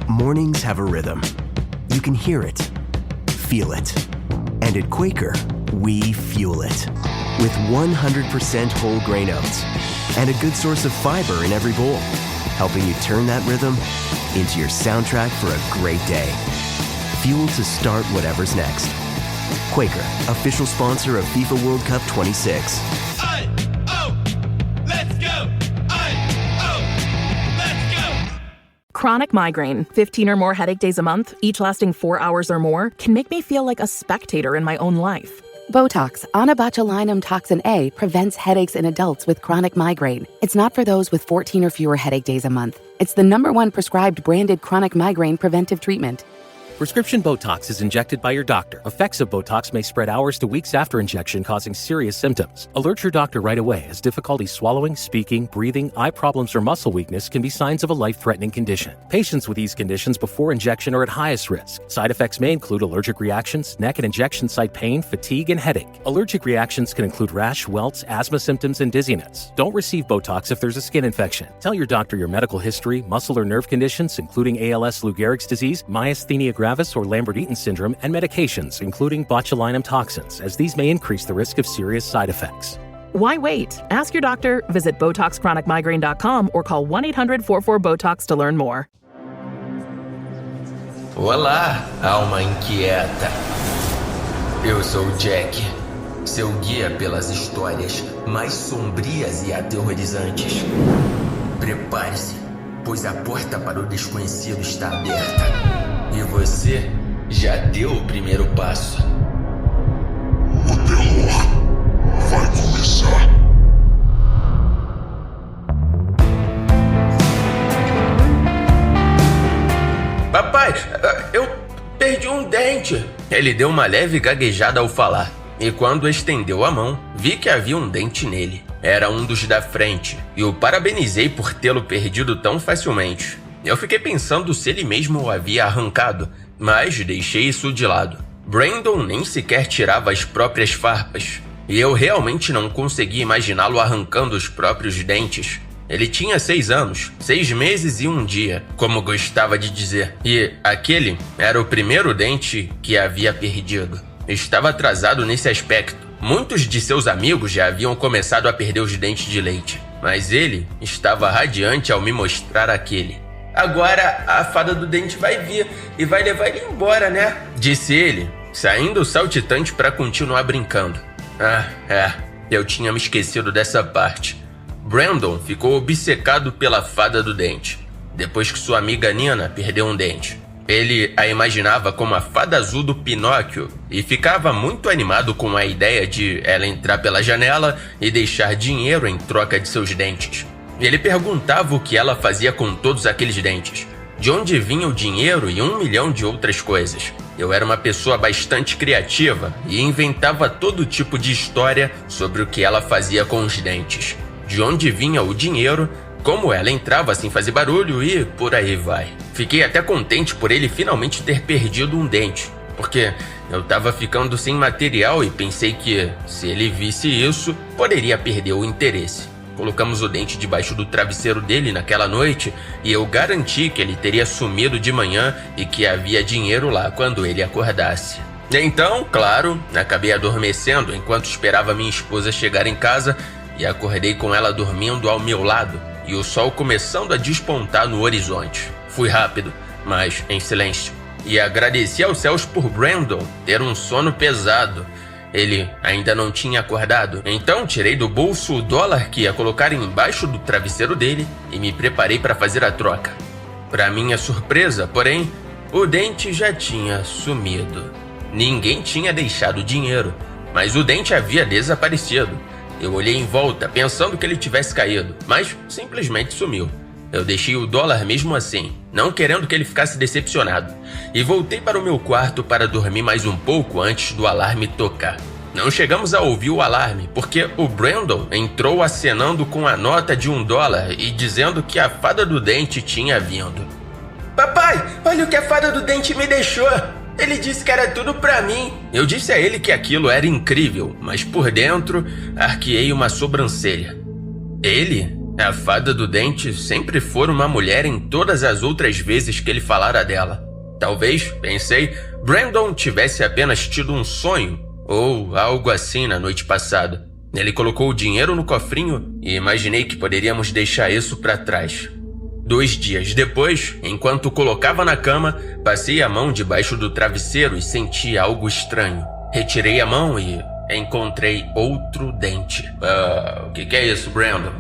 Mornings have a rhythm. You can hear it, feel it. And at Quaker, we fuel it. With 100% whole grain oats and a good source of fiber in every bowl, helping you turn that rhythm into your soundtrack for a great day. Fuel to start whatever's next. Quaker, official sponsor of FIFA World Cup 26. Chronic migraine, 15 or more headache days a month, each lasting 4 hours or more, can make me feel like a spectator in my own life. Botox, onabotulinum toxin A, prevents headaches in adults with chronic migraine. It's not for those with 14 or fewer headache days a month. It's the #1 prescribed branded chronic migraine preventive treatment. Prescription Botox is injected by your doctor. Effects of Botox may spread hours to weeks after injection, causing serious symptoms. Alert your doctor right away, as difficulty swallowing, speaking, breathing, eye problems, or muscle weakness can be signs of a life-threatening condition. Patients with these conditions before injection are at highest risk. Side effects may include allergic reactions, neck and injection site pain, fatigue, and headache. Allergic reactions can include rash, welts, asthma symptoms, and dizziness. Don't receive Botox if there's a skin infection. Tell your doctor your medical history, muscle or nerve conditions, including ALS, Lou Gehrig's disease, myasthenia gravis, or Lambert-Eaton syndrome, and medications, including botulinum toxins, as these may increase the risk of serious side effects. Why wait? Ask your doctor, visit BotoxChronicMigraine.com, or call 1-800-44-BOTOX to learn more. Olá, alma inquieta. Eu sou Jack, seu guia pelas histórias mais sombrias e aterrorizantes. Prepare-se, pois a porta para o desconhecido está aberta. E você já deu o primeiro passo. O terror vai começar. Papai, eu perdi um dente. Ele deu uma leve gaguejada ao falar. E quando estendeu a mão, vi que havia um dente nele. Era um dos da frente. E o parabenizei por tê-lo perdido tão facilmente. Eu fiquei pensando se ele mesmo o havia arrancado, mas deixei isso de lado. Brandon nem sequer tirava as próprias farpas, e eu realmente não conseguia imaginá-lo arrancando os próprios dentes. Ele tinha 6 anos, 6 meses e 1 dia, como gostava de dizer, e aquele era o primeiro dente que havia perdido. Estava atrasado nesse aspecto. Muitos de seus amigos já haviam começado a perder os dentes de leite, mas ele estava radiante ao me mostrar aquele. Agora a fada do dente vai vir e vai levar ele embora, né? Disse ele, saindo saltitante para continuar brincando. Eu tinha me esquecido dessa parte. Brandon ficou obcecado pela fada do dente, depois que sua amiga Nina perdeu um dente. Ele a imaginava como a fada azul do Pinóquio e ficava muito animado com a ideia de ela entrar pela janela e deixar dinheiro em troca de seus dentes. Ele perguntava o que ela fazia com todos aqueles dentes, de onde vinha o dinheiro e 1 milhão de outras coisas. Eu era uma pessoa bastante criativa e inventava todo tipo de história sobre o que ela fazia com os dentes, de onde vinha o dinheiro, como ela entrava sem fazer barulho e por aí vai. Fiquei até contente por ele finalmente ter perdido um dente, porque eu estava ficando sem material e pensei que, se ele visse isso, poderia perder o interesse. Colocamos o dente debaixo do travesseiro dele naquela noite e eu garanti que ele teria sumido de manhã e que havia dinheiro lá quando ele acordasse. Então, claro, acabei adormecendo enquanto esperava minha esposa chegar em casa e acordei com ela dormindo ao meu lado e o sol começando a despontar no horizonte. Fui rápido, mas em silêncio, e agradeci aos céus por Brandon ter um sono pesado. Ele ainda não tinha acordado, então tirei do bolso o dólar que ia colocar embaixo do travesseiro dele e me preparei para fazer a troca. Para minha surpresa, porém, o dente já tinha sumido. Ninguém tinha deixado dinheiro, mas o dente havia desaparecido. Eu olhei em volta, pensando que ele tivesse caído, mas simplesmente sumiu. Eu deixei o dólar mesmo assim, não querendo que ele ficasse decepcionado, e voltei para o meu quarto para dormir mais um pouco antes do alarme tocar. Não chegamos a ouvir o alarme, porque o Brandon entrou acenando com a nota de $1 e dizendo que a fada do dente tinha vindo. Papai, olha o que a fada do dente me deixou! Ele disse que era tudo pra mim. Eu disse a ele que aquilo era incrível, mas por dentro arqueei uma sobrancelha. Ele A fada do dente sempre fora uma mulher em todas as outras vezes que ele falara dela. Talvez, pensei, Brandon tivesse apenas tido um sonho, ou algo assim na noite passada. Ele colocou o dinheiro no cofrinho e imaginei que poderíamos deixar isso para trás. 2 dias depois, enquanto colocava na cama, passei a mão debaixo do travesseiro e senti algo estranho. Retirei a mão e encontrei outro dente. O que é isso, Brandon?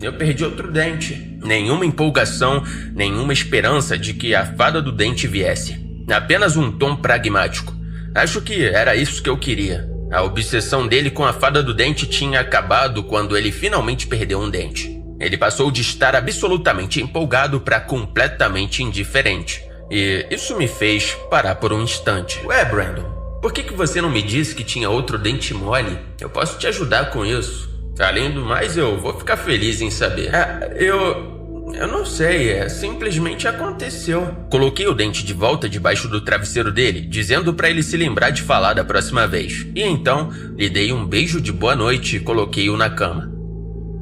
Eu perdi outro dente. Nenhuma empolgação, nenhuma esperança de que a fada do dente viesse. Apenas um tom pragmático. Acho que era isso que eu queria. A obsessão dele com a fada do dente tinha acabado quando ele finalmente perdeu um dente. Ele passou de estar absolutamente empolgado para completamente indiferente. E isso me fez parar por um instante. Ué, Brandon, por que você não me disse que tinha outro dente mole? Eu posso te ajudar com isso. Além do mais, eu vou ficar feliz em saber. Eu não sei, simplesmente aconteceu. Coloquei o dente de volta debaixo do travesseiro dele, dizendo para ele se lembrar de falar da próxima vez. E então, lhe dei um beijo de boa noite e coloquei-o na cama.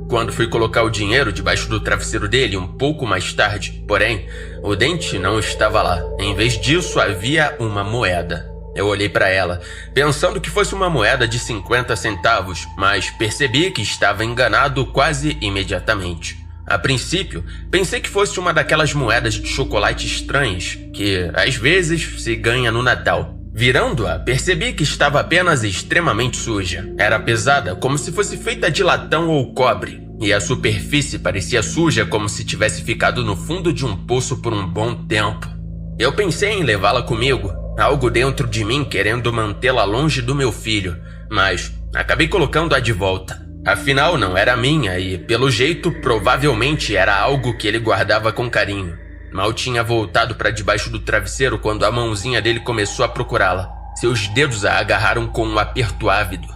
Quando fui colocar o dinheiro debaixo do travesseiro dele um pouco mais tarde, porém, o dente não estava lá. Em vez disso, havia uma moeda. Eu olhei para ela, pensando que fosse uma moeda de 50 centavos, mas percebi que estava enganado quase imediatamente. A princípio, pensei que fosse uma daquelas moedas de chocolate estranhas, que às vezes se ganha no Natal. Virando-a, percebi que estava apenas extremamente suja. Era pesada, como se fosse feita de latão ou cobre, e a superfície parecia suja como se tivesse ficado no fundo de um poço por um bom tempo. Eu pensei em levá-la comigo, algo dentro de mim querendo mantê-la longe do meu filho, mas acabei colocando-a de volta. Afinal, não era minha e, pelo jeito, provavelmente era algo que ele guardava com carinho. Mal tinha voltado para debaixo do travesseiro quando a mãozinha dele começou a procurá-la. Seus dedos a agarraram com um aperto ávido.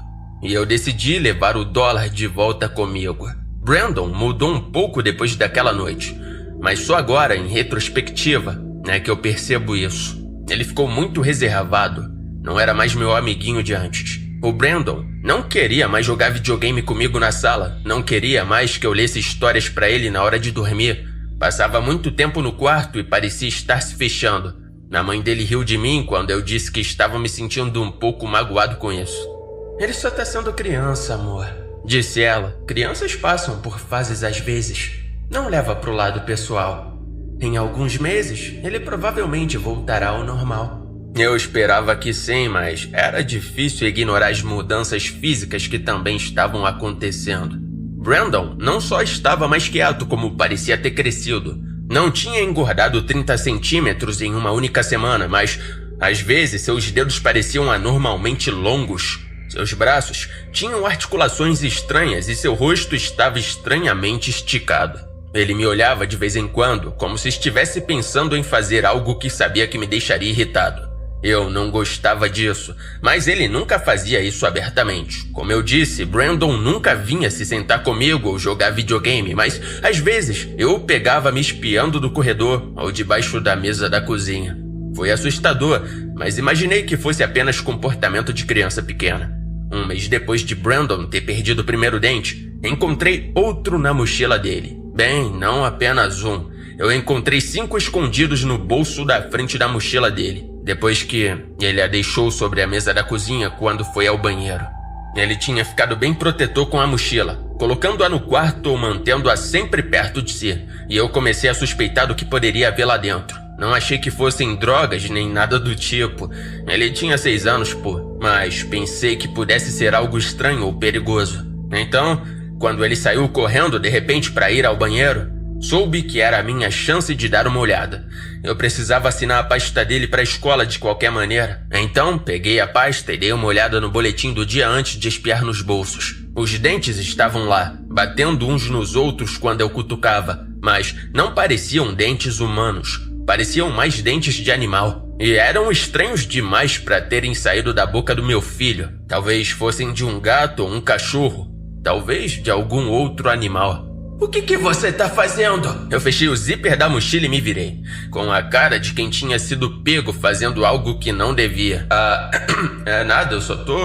E eu decidi levar o dólar de volta comigo. Brandon mudou um pouco depois daquela noite. Mas só agora, em retrospectiva, é que eu percebo isso. Ele ficou muito reservado. Não era mais meu amiguinho de antes. O Brandon não queria mais jogar videogame comigo na sala. Não queria mais que eu lesse histórias para ele na hora de dormir. Passava muito tempo no quarto e parecia estar se fechando. A mãe dele riu de mim quando eu disse que estava me sentindo um pouco magoado com isso. Ele só tá sendo criança, amor, disse ela. Crianças passam por fases às vezes. Não leva pro lado pessoal. Em alguns meses, ele provavelmente voltará ao normal. Eu esperava que sim, mas era difícil ignorar as mudanças físicas que também estavam acontecendo. Brandon não só estava mais quieto como parecia ter crescido. Não tinha engordado 30 centímetros em uma única semana, mas às vezes seus dedos pareciam anormalmente longos. Seus braços tinham articulações estranhas e seu rosto estava estranhamente esticado. Ele me olhava de vez em quando, como se estivesse pensando em fazer algo que sabia que me deixaria irritado. Eu não gostava disso, mas ele nunca fazia isso abertamente. Como eu disse, Brandon nunca vinha se sentar comigo ou jogar videogame, mas às vezes eu o pegava me espiando do corredor ou debaixo da mesa da cozinha. Foi assustador, mas imaginei que fosse apenas comportamento de criança pequena. Um mês depois de Brandon ter perdido o primeiro dente, encontrei outro na mochila dele. Bem, não apenas um. Eu encontrei 5 escondidos no bolso da frente da mochila dele, depois que ele a deixou sobre a mesa da cozinha quando foi ao banheiro. Ele tinha ficado bem protetor com a mochila, colocando-a no quarto ou mantendo-a sempre perto de si, e eu comecei a suspeitar do que poderia haver lá dentro. Não achei que fossem drogas nem nada do tipo. Ele tinha 6 anos, pô, mas pensei que pudesse ser algo estranho ou perigoso. Então, quando ele saiu correndo de repente para ir ao banheiro, soube que era a minha chance de dar uma olhada. Eu precisava assinar a pasta dele para a escola de qualquer maneira. Então, peguei a pasta e dei uma olhada no boletim do dia antes de espiar nos bolsos. Os dentes estavam lá, batendo uns nos outros quando eu cutucava, mas não pareciam dentes humanos. Pareciam mais dentes de animal. E eram estranhos demais para terem saído da boca do meu filho. Talvez fossem de um gato ou um cachorro. Talvez de algum outro animal. O que você tá fazendo? Eu fechei o zíper da mochila e me virei, com a cara de quem tinha sido pego fazendo algo que não devia. É nada, eu só tô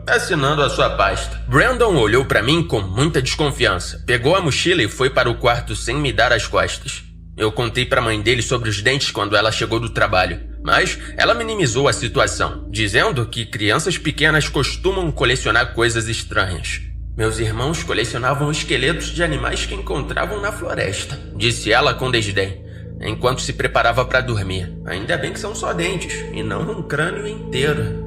assinando a sua pasta. Brandon olhou para mim com muita desconfiança, pegou a mochila e foi para o quarto sem me dar as costas. Eu contei para a mãe dele sobre os dentes quando ela chegou do trabalho, mas ela minimizou a situação, dizendo que crianças pequenas costumam colecionar coisas estranhas. Meus irmãos colecionavam esqueletos de animais que encontravam na floresta, disse ela com desdém, enquanto se preparava para dormir. Ainda bem que são só dentes, e não um crânio inteiro.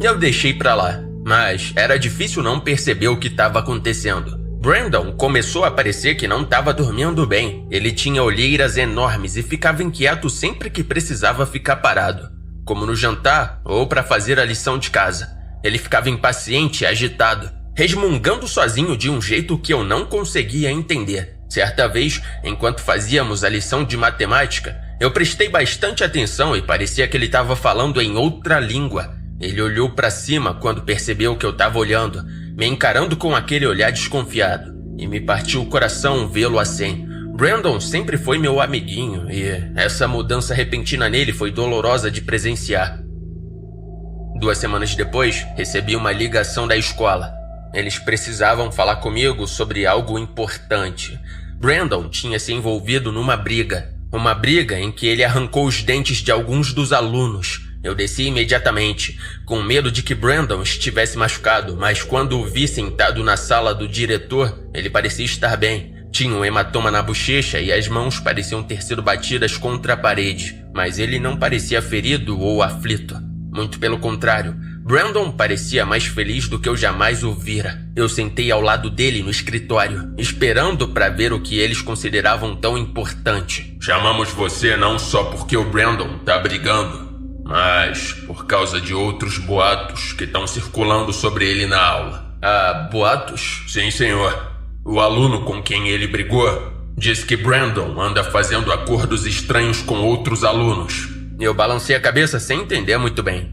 Eu deixei para lá, mas era difícil não perceber o que estava acontecendo. Brandon começou a parecer que não estava dormindo bem. Ele tinha olheiras enormes e ficava inquieto sempre que precisava ficar parado, como no jantar ou para fazer a lição de casa. Ele ficava impaciente e agitado, resmungando sozinho de um jeito que eu não conseguia entender. Certa vez, enquanto fazíamos a lição de matemática, eu prestei bastante atenção e parecia que ele estava falando em outra língua. Ele olhou para cima quando percebeu que eu estava olhando, me encarando com aquele olhar desconfiado, e me partiu o coração vê-lo assim. Brandon sempre foi meu amiguinho, e essa mudança repentina nele foi dolorosa de presenciar. 2 semanas depois, recebi uma ligação da escola. Eles precisavam falar comigo sobre algo importante. Brandon tinha se envolvido numa briga. Uma briga em que ele arrancou os dentes de alguns dos alunos. Eu desci imediatamente, com medo de que Brandon estivesse machucado, mas quando o vi sentado na sala do diretor, ele parecia estar bem. Tinha um hematoma na bochecha e as mãos pareciam ter sido batidas contra a parede, mas ele não parecia ferido ou aflito. Muito pelo contrário, Brandon parecia mais feliz do que eu jamais o vira. Eu sentei ao lado dele no escritório, esperando para ver o que eles consideravam tão importante. Chamamos você não só porque o Brandon tá brigando, mas por causa de outros boatos que estão circulando sobre ele na aula. Ah, boatos? Sim, senhor. O aluno com quem ele brigou diz que Brandon anda fazendo acordos estranhos com outros alunos. Eu balancei a cabeça sem entender muito bem.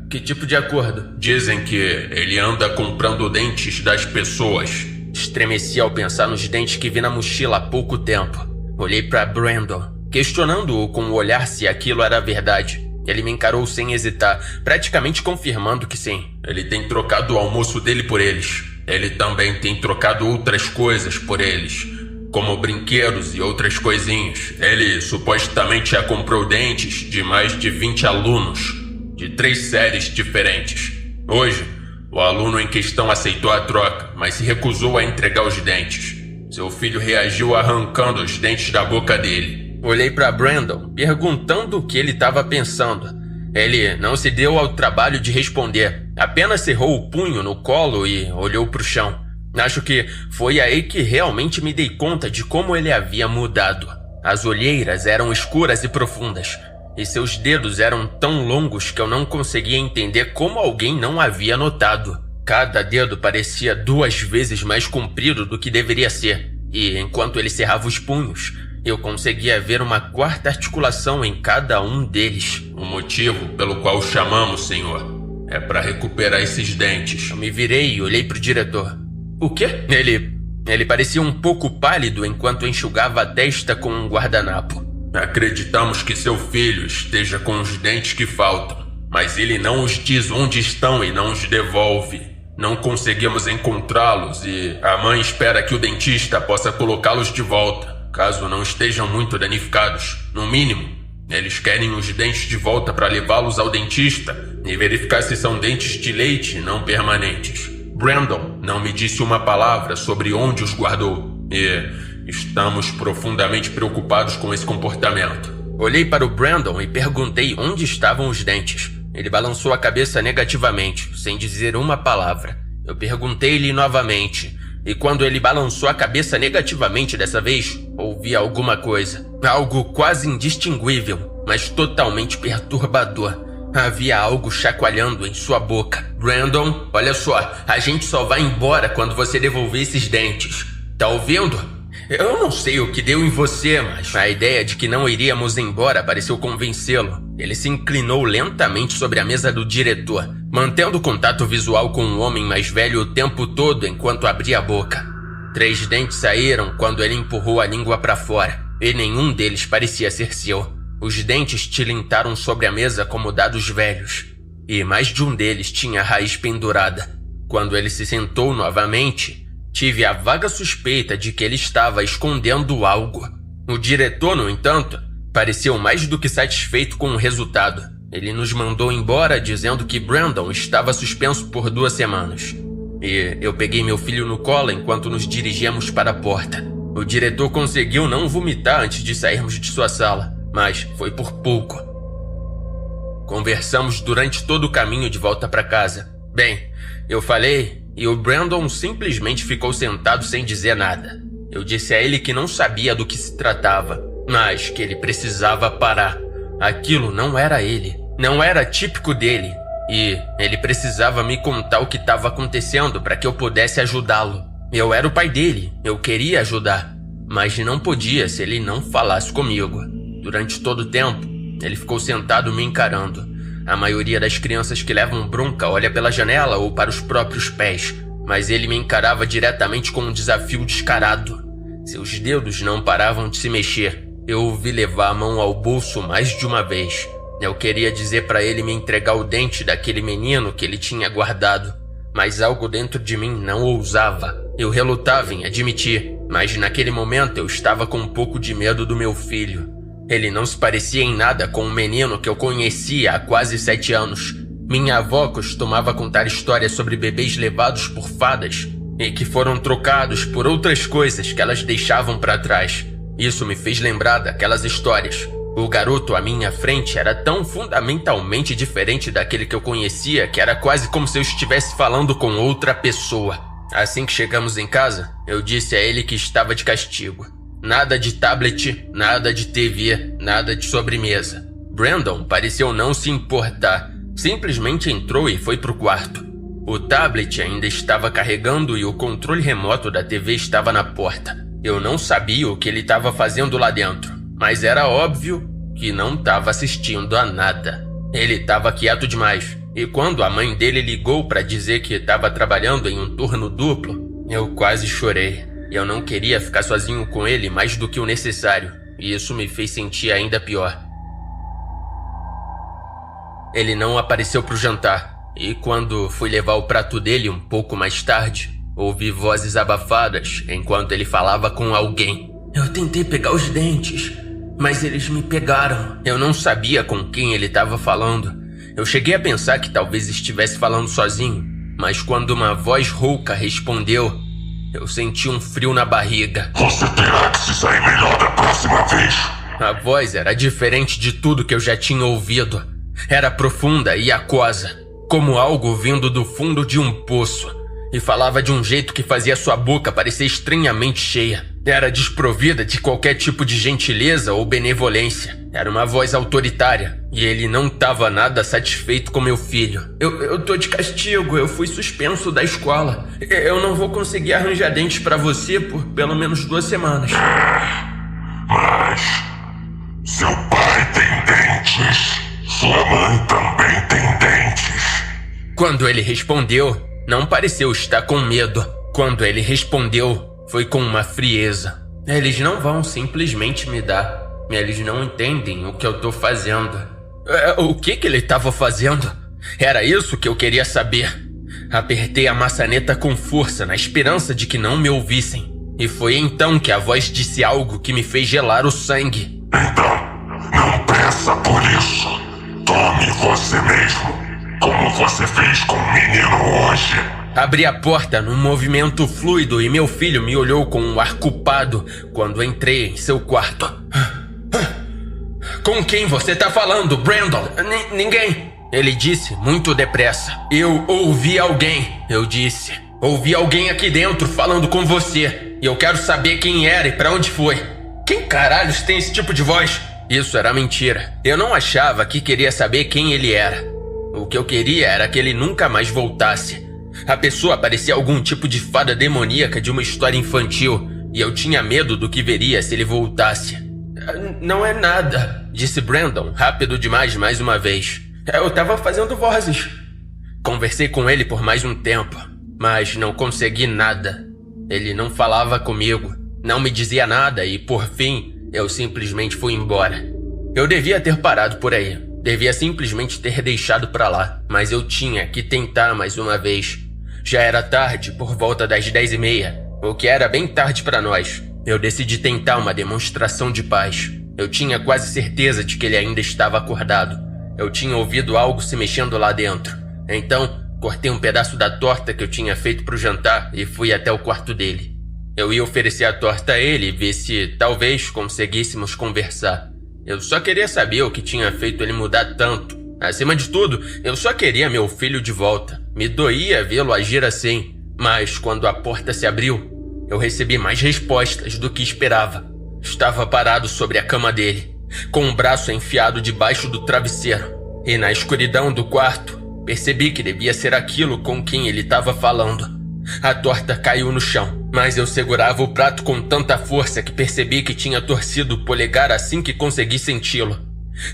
Que tipo de acordo? Dizem que ele anda comprando dentes das pessoas. Estremeci ao pensar nos dentes que vi na mochila há pouco tempo. Olhei para Brandon, questionando-o com o olhar se aquilo era verdade. Ele me encarou sem hesitar, praticamente confirmando que sim. Ele tem trocado o almoço dele por eles. Ele também tem trocado outras coisas por eles, como brinquedos e outras coisinhas. Ele supostamente já comprou dentes de mais de 20 alunos, de 3 séries diferentes. Hoje, o aluno em questão aceitou a troca, mas se recusou a entregar os dentes. Seu filho reagiu arrancando os dentes da boca dele. Olhei para Brandon, perguntando o que ele estava pensando. Ele não se deu ao trabalho de responder, apenas cerrou o punho no colo e olhou para o chão. Acho que foi aí que realmente me dei conta de como ele havia mudado. As olheiras eram escuras e profundas, e seus dedos eram tão longos que eu não conseguia entender como alguém não havia notado. Cada dedo parecia 2 vezes mais comprido do que deveria ser, e enquanto ele cerrava os punhos, eu conseguia ver uma 4ª articulação em cada um deles. O motivo pelo qual o chamamos, senhor, é para recuperar esses dentes. Eu me virei e olhei pro diretor. O quê? Ele parecia um pouco pálido enquanto enxugava a testa com um guardanapo. Acreditamos que seu filho esteja com os dentes que faltam, mas ele não os diz onde estão e não os devolve. Não conseguimos encontrá-los e a mãe espera que o dentista possa colocá-los de volta, caso não estejam muito danificados. No mínimo, eles querem os dentes de volta para levá-los ao dentista e verificar se são dentes de leite e não permanentes. Brandon não me disse uma palavra sobre onde os guardou e estamos profundamente preocupados com esse comportamento. Olhei para o Brandon e perguntei onde estavam os dentes. Ele balançou a cabeça negativamente, sem dizer uma palavra. Eu perguntei-lhe novamente, e quando ele balançou a cabeça negativamente dessa vez, ouvi alguma coisa. Algo quase indistinguível, mas totalmente perturbador. Havia algo chacoalhando em sua boca. Brandon, olha só, a gente só vai embora quando você devolver esses dentes. Tá ouvindo? Eu não sei o que deu em você, mas a ideia de que não iríamos embora pareceu convencê-lo. Ele se inclinou lentamente sobre a mesa do diretor, mantendo contato visual com o homem mais velho o tempo todo enquanto abria a boca. 3 dentes saíram quando ele empurrou a língua para fora, e nenhum deles parecia ser seu. Os dentes tilintaram sobre a mesa como dados velhos, e mais de um deles tinha a raiz pendurada. Quando ele se sentou novamente, tive a vaga suspeita de que ele estava escondendo algo. O diretor, no entanto, pareceu mais do que satisfeito com o resultado. Ele nos mandou embora dizendo que Brandon estava suspenso por 2 semanas. E eu peguei meu filho no colo enquanto nos dirigíamos para a porta. O diretor conseguiu não vomitar antes de sairmos de sua sala, mas foi por pouco. Conversamos durante todo o caminho de volta para casa. Bem, eu falei e o Brandon simplesmente ficou sentado sem dizer nada. Eu disse a ele que não sabia do que se tratava, mas que ele precisava parar. Aquilo não era ele, não era típico dele, e ele precisava me contar o que estava acontecendo para que eu pudesse ajudá-lo. Eu era o pai dele, eu queria ajudar, mas não podia se ele não falasse comigo. Durante todo o tempo, ele ficou sentado me encarando. A maioria das crianças que levam bronca olha pela janela ou para os próprios pés, mas ele me encarava diretamente com um desafio descarado. Seus dedos não paravam de se mexer. Eu o vi levar a mão ao bolso mais de uma vez. Eu queria dizer para ele me entregar o dente daquele menino que ele tinha guardado, mas algo dentro de mim não ousava. Eu relutava em admitir, mas naquele momento eu estava com um pouco de medo do meu filho. Ele não se parecia em nada com o menino que eu conhecia há quase 7 anos. Minha avó costumava contar histórias sobre bebês levados por fadas e que foram trocados por outras coisas que elas deixavam para trás. Isso me fez lembrar daquelas histórias. O garoto à minha frente era tão fundamentalmente diferente daquele que eu conhecia que era quase como se eu estivesse falando com outra pessoa. Assim que chegamos em casa, eu disse a ele que estava de castigo. Nada de tablet, nada de TV, nada de sobremesa. Brandon pareceu não se importar. Simplesmente entrou e foi pro quarto. O tablet ainda estava carregando e o controle remoto da TV estava na porta. Eu não sabia o que ele estava fazendo lá dentro, mas era óbvio que não estava assistindo a nada. Ele estava quieto demais, e quando a mãe dele ligou para dizer que estava trabalhando em um turno duplo, eu quase chorei. Eu não queria ficar sozinho com ele mais do que o necessário, e isso me fez sentir ainda pior. Ele não apareceu pro jantar, e quando fui levar o prato dele um pouco mais tarde, ouvi vozes abafadas enquanto ele falava com alguém. Eu tentei pegar os dentes, mas eles me pegaram. Eu não sabia com quem ele estava falando. Eu cheguei a pensar que talvez estivesse falando sozinho, mas quando uma voz rouca respondeu, eu senti um frio na barriga. Você terá que se sair melhor da próxima vez. A voz era diferente de tudo que eu já tinha ouvido. Era profunda e aquosa, como algo vindo do fundo de um poço, e falava de um jeito que fazia sua boca parecer estranhamente cheia. Era desprovida de qualquer tipo de gentileza ou benevolência. Era uma voz autoritária, e ele não estava nada satisfeito com meu filho. Eu tô de castigo, eu fui suspenso da escola. Eu não vou conseguir arranjar dentes pra você por pelo menos 2 semanas. Mas seu pai tem dentes. Sua mãe também tem dentes. Quando ele respondeu, não pareceu estar com medo. Quando ele respondeu, foi com uma frieza. Eles não vão simplesmente me dar. Eles não entendem o que eu tô fazendo. O que ele estava fazendo? Era isso que eu queria saber. Apertei a maçaneta com força, na esperança de que não me ouvissem. E foi então que a voz disse algo que me fez gelar o sangue. Então, não peça por isso. Tome você mesmo, como você fez com o menino hoje. Abri a porta num movimento fluido e meu filho me olhou com um ar culpado quando entrei em seu quarto. Com quem você tá falando, Brandon? Ninguém. Ele disse muito depressa. Eu ouvi alguém, eu disse. Ouvi alguém aqui dentro falando com você. E eu quero saber quem era e pra onde foi. Quem caralhos tem esse tipo de voz? Isso era mentira. Eu não achava que queria saber quem ele era. O que eu queria era que ele nunca mais voltasse. A pessoa parecia algum tipo de fada demoníaca de uma história infantil, e eu tinha medo do que veria se ele voltasse. Não é nada, disse Brandon, rápido demais mais uma vez. Eu tava fazendo vozes. Conversei com ele por mais um tempo, mas não consegui nada. Ele não falava comigo, não me dizia nada e, por fim, eu simplesmente fui embora. Eu devia ter parado por aí. Devia simplesmente ter deixado pra lá, mas eu tinha que tentar mais uma vez. Já era tarde, por volta das 10h30, o que era bem tarde para nós. Eu decidi tentar uma demonstração de paz. Eu tinha quase certeza de que ele ainda estava acordado. Eu tinha ouvido algo se mexendo lá dentro. Então, cortei um pedaço da torta que eu tinha feito para o jantar e fui até o quarto dele. Eu ia oferecer a torta a ele e ver se talvez conseguíssemos conversar. Eu só queria saber o que tinha feito ele mudar tanto. Acima de tudo, eu só queria meu filho de volta. Me doía vê-lo agir assim. Mas quando a porta se abriu, eu recebi mais respostas do que esperava. Estava parado sobre a cama dele, com o braço enfiado debaixo do travesseiro. E na escuridão do quarto, percebi que devia ser aquilo com quem ele estava falando. A torta caiu no chão, mas eu segurava o prato com tanta força que percebi que tinha torcido o polegar assim que consegui senti-lo.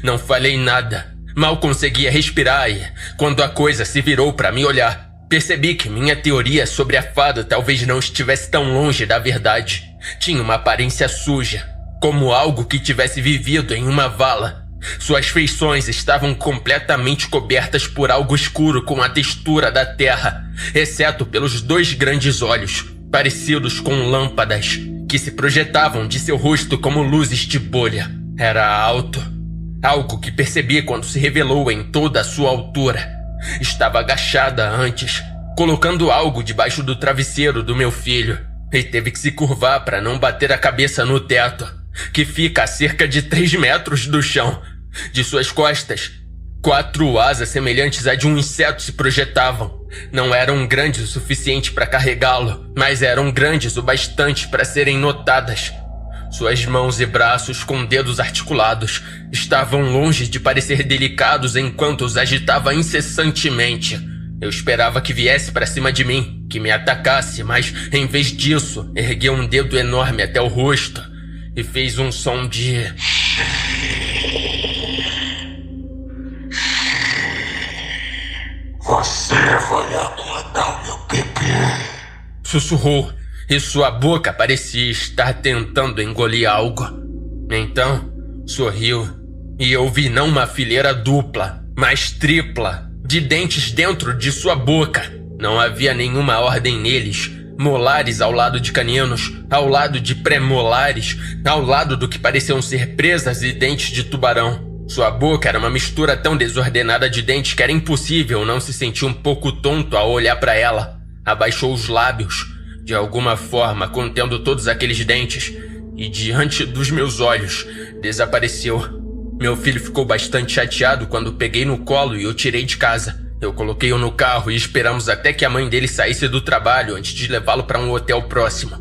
Não falei nada, mal conseguia respirar e, quando a coisa se virou para me olhar, percebi que minha teoria sobre a fada talvez não estivesse tão longe da verdade. Tinha uma aparência suja, como algo que tivesse vivido em uma vala. Suas feições estavam completamente cobertas por algo escuro com a textura da terra, exceto pelos 2 grandes olhos, parecidos com lâmpadas, que se projetavam de seu rosto como luzes de bolha. Era alto, algo que percebi quando se revelou em toda a sua altura. Estava agachada antes, colocando algo debaixo do travesseiro do meu filho, e teve que se curvar para não bater a cabeça no teto, que fica a cerca de 3 metros do chão. De suas costas, 4 asas semelhantes a de um inseto se projetavam. Não eram grandes o suficiente para carregá-lo, mas eram grandes o bastante para serem notadas. Suas mãos e braços com dedos articulados estavam longe de parecer delicados enquanto os agitava incessantemente. Eu esperava que viesse para cima de mim, que me atacasse, mas em vez disso, ergueu um dedo enorme até o rosto e fez um som de... Você vai acordar meu bebê. Sussurrou, e sua boca parecia estar tentando engolir algo. Então, sorriu, e eu vi não uma fileira dupla, mas tripla, de dentes dentro de sua boca. Não havia nenhuma ordem neles. Molares ao lado de caninos, ao lado de pré-molares, ao lado do que pareciam ser presas e dentes de tubarão. Sua boca era uma mistura tão desordenada de dentes que era impossível não se sentir um pouco tonto ao olhar para ela. Abaixou os lábios, de alguma forma contendo todos aqueles dentes, e diante dos meus olhos, desapareceu. Meu filho ficou bastante chateado quando peguei no colo e o tirei de casa. Eu coloquei-o no carro e esperamos até que a mãe dele saísse do trabalho antes de levá-lo para um hotel próximo.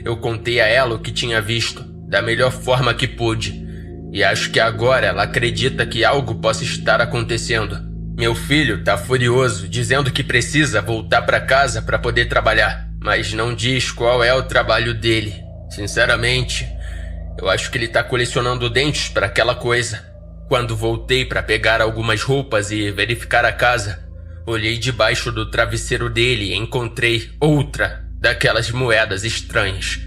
Eu contei a ela o que tinha visto, da melhor forma que pude. E acho que agora ela acredita que algo possa estar acontecendo. Meu filho tá furioso, dizendo que precisa voltar para casa para poder trabalhar, mas não diz qual é o trabalho dele. Sinceramente, eu acho que ele tá colecionando dentes para aquela coisa. Quando voltei para pegar algumas roupas e verificar a casa, olhei debaixo do travesseiro dele e encontrei outra daquelas moedas estranhas.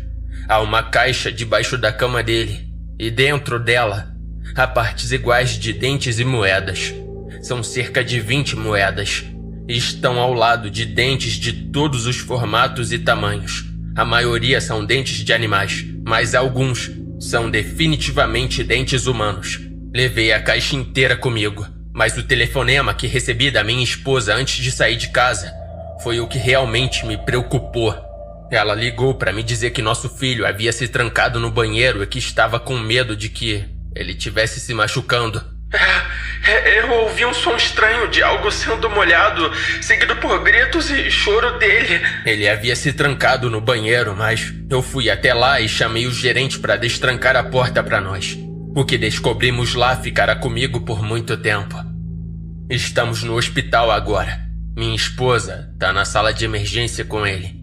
Há uma caixa debaixo da cama dele. E dentro dela, há partes iguais de dentes e moedas. São cerca de 20 moedas. E estão ao lado de dentes de todos os formatos e tamanhos. A maioria são dentes de animais, mas alguns são definitivamente dentes humanos. Levei a caixa inteira comigo, mas o telefonema que recebi da minha esposa antes de sair de casa foi o que realmente me preocupou. Ela ligou para me dizer que nosso filho havia se trancado no banheiro e que estava com medo de que ele tivesse se machucando. Eu ouvi um som estranho de algo sendo molhado, seguido por gritos e choro dele. Ele havia se trancado no banheiro, mas eu fui até lá e chamei o gerente para destrancar a porta para nós. O que descobrimos lá ficará comigo por muito tempo. Estamos no hospital agora. Minha esposa tá na sala de emergência com ele,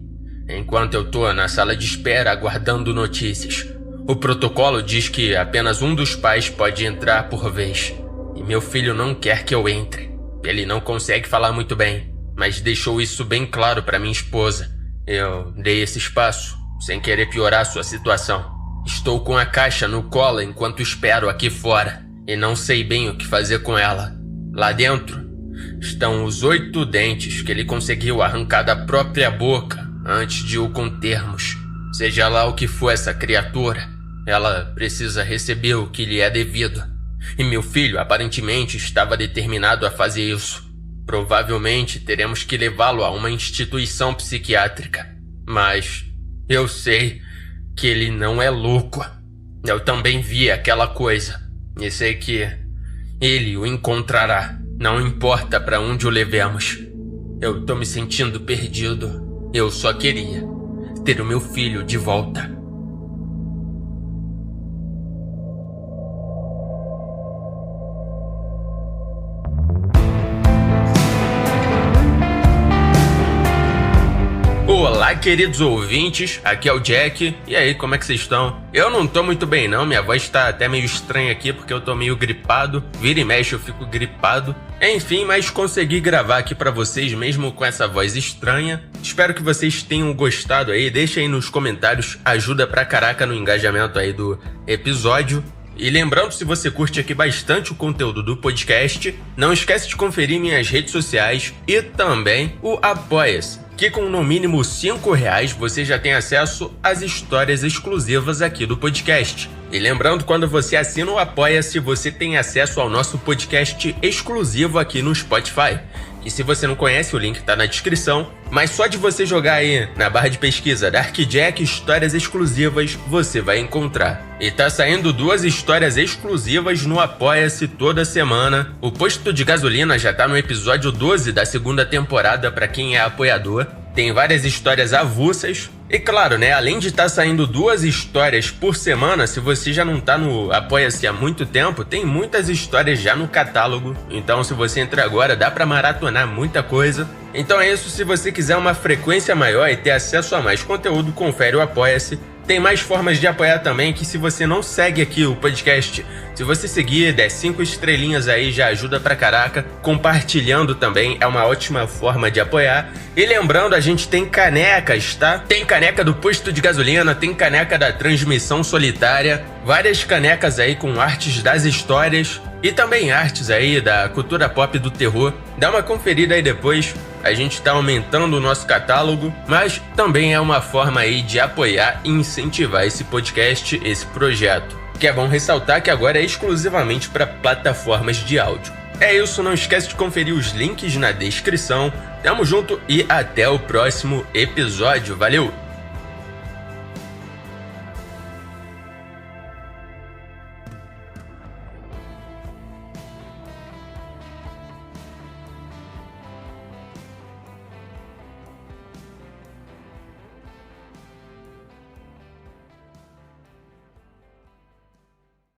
enquanto eu tô na sala de espera aguardando notícias. O protocolo diz que apenas um dos pais pode entrar por vez. E meu filho não quer que eu entre. Ele não consegue falar muito bem, mas deixou isso bem claro para minha esposa. Eu dei esse espaço, sem querer piorar sua situação. Estou com a caixa no colo enquanto espero aqui fora, e não sei bem o que fazer com ela. Lá dentro, estão os 8 dentes que ele conseguiu arrancar da própria boca antes de o contermos. Seja lá o que for essa criatura, ela precisa receber o que lhe é devido. E meu filho aparentemente estava determinado a fazer isso. Provavelmente teremos que levá-lo a uma instituição psiquiátrica. Mas eu sei que ele não é louco. Eu também vi aquela coisa. E sei que ele o encontrará. Não importa para onde o levemos. Eu tô me sentindo perdido. Eu só queria ter o meu filho de volta. Olá, queridos ouvintes, aqui é o Jack. E aí, como é que vocês estão? Eu não tô muito bem não, minha voz tá até meio estranha aqui porque eu tô meio gripado. Vira e mexe eu fico gripado. Enfim, mas consegui gravar aqui pra vocês mesmo com essa voz estranha. Espero que vocês tenham gostado aí, deixa aí nos comentários, ajuda pra caraca no engajamento aí do episódio. E lembrando, se você curte aqui bastante o conteúdo do podcast, não esquece de conferir minhas redes sociais e também o Apoia-se, que com no mínimo R$5 você já tem acesso às histórias exclusivas aqui do podcast. E lembrando, quando você assina o Apoia-se, você tem acesso ao nosso podcast exclusivo aqui no Spotify. E se você não conhece, o link tá na descrição, mas só de você jogar aí na barra de pesquisa Dark Jack Histórias Exclusivas, você vai encontrar. E tá saindo 2 histórias exclusivas no Apoia-se toda semana. O posto de gasolina já tá no episódio 12 da 2ª temporada para quem é apoiador. Tem várias histórias avulsas. E claro, né, além de estar saindo 2 histórias por semana, se você já não tá no Apoia-se há muito tempo, tem muitas histórias já no catálogo. Então se você entra agora, dá pra maratonar muita coisa. Então é isso, se você quiser uma frequência maior e ter acesso a mais conteúdo, confere o Apoia-se. Tem mais formas de apoiar também, que se você não segue aqui o podcast, se você seguir, der 5 estrelinhas aí, já ajuda pra caraca. Compartilhando também é uma ótima forma de apoiar. E lembrando, a gente tem canecas, tá? Tem caneca do posto de gasolina, tem caneca da transmissão solitária, várias canecas aí com artes das histórias e também artes aí da cultura pop do terror. Dá uma conferida aí depois. A gente tá aumentando o nosso catálogo, mas também é uma forma aí de apoiar e incentivar esse podcast, esse projeto. Que é bom ressaltar que agora é exclusivamente para plataformas de áudio. É isso, não esquece de conferir os links na descrição. Tamo junto e até o próximo episódio. Valeu!